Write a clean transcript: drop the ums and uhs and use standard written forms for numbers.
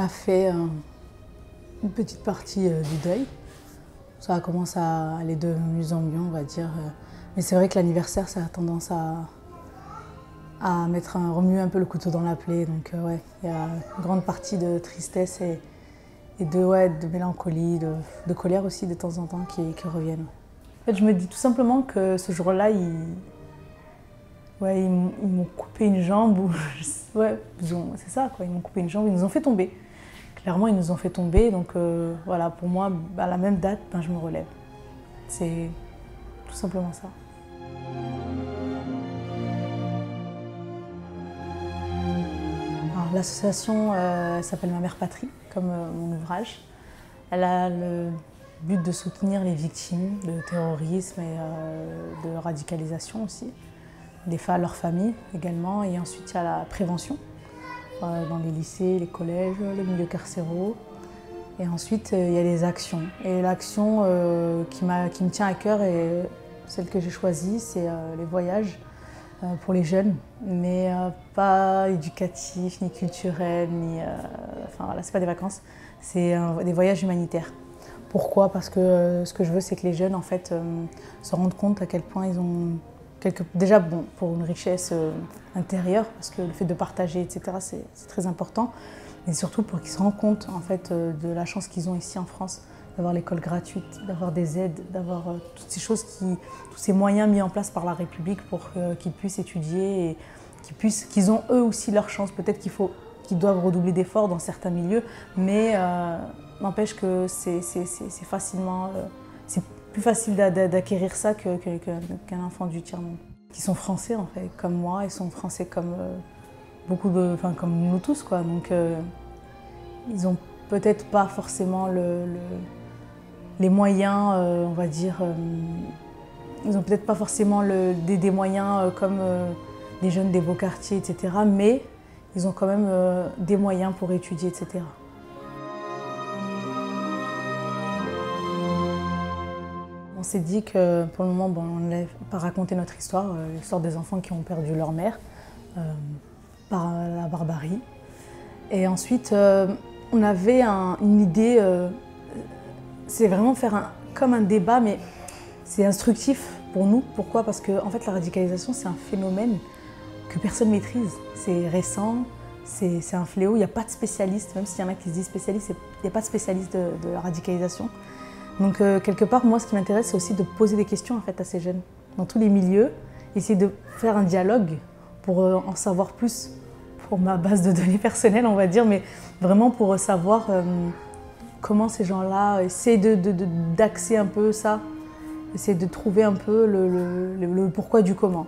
a fait une petite partie du deuil. Ça commence à aller de mieux en mieux, on va dire. Mais c'est vrai que l'anniversaire, ça a tendance à remuer un peu le couteau dans la plaie. Donc ouais, il y a une grande partie de tristesse et de mélancolie, de colère aussi de temps en temps qui reviennent. En fait, je me dis tout simplement que ce jour-là, ils m'ont coupé une jambe. Ouais, c'est ça, quoi. Ils m'ont coupé une jambe, ils nous ont fait tomber. Clairement, ils nous ont fait tomber. Donc voilà, pour moi, à la même date, je me relève. C'est tout simplement ça. L'association s'appelle Ma Mère Patrie, comme mon ouvrage. Elle a le but de soutenir les victimes de terrorisme et de radicalisation aussi, leurs familles également. Et ensuite, il y a la prévention dans les lycées, les collèges, les milieux carcéraux. Et ensuite, il y a les actions. Et l'action qui me tient à cœur et celle que j'ai choisie, c'est les voyages pour les jeunes, mais pas éducatifs, ni culturels, enfin voilà, c'est pas des vacances, c'est des voyages humanitaires. Pourquoi? Parce que ce que je veux, c'est que les jeunes en fait se rendent compte à quel point ils ont déjà bon pour une richesse intérieure, parce que le fait de partager, etc., c'est très important, mais surtout pour qu'ils se rendent compte en fait de la chance qu'ils ont ici en France, d'avoir l'école gratuite, d'avoir des aides, d'avoir toutes ces choses, tous ces moyens mis en place par la République pour qu'ils puissent étudier et qu'ils ont eux aussi leur chance. Peut-être qu'ils doivent redoubler d'efforts dans certains milieux, mais n'empêche que c'est plus facile d'acquérir ça qu'un enfant du tiers-monde. Ils sont français en fait, comme moi, ils sont français comme comme nous tous, quoi. Donc ils n'ont peut-être pas forcément les moyens, on va dire, ils n'ont peut-être pas forcément des moyens comme les jeunes des beaux quartiers, etc. Mais ils ont quand même des moyens pour étudier, etc. On s'est dit que pour le moment, on n'allait pas raconter notre histoire, l'histoire des enfants qui ont perdu leur mère par la barbarie. Et ensuite, on avait une idée, c'est vraiment faire comme un débat, mais c'est instructif pour nous. Pourquoi? Parce que en fait, la radicalisation, c'est un phénomène que personne ne maîtrise. C'est récent, c'est un fléau, il n'y a pas de spécialiste, même s'il y en a qui se disent spécialistes, il n'y a pas de spécialiste de la radicalisation. Donc quelque part, moi, ce qui m'intéresse, c'est aussi de poser des questions en fait, à ces jeunes, dans tous les milieux, essayer de faire un dialogue pour en savoir plus, pour ma base de données personnelle, on va dire, mais vraiment pour savoir comment ces gens-là essaient d'axer un peu ça, essayer de trouver un peu le pourquoi du comment.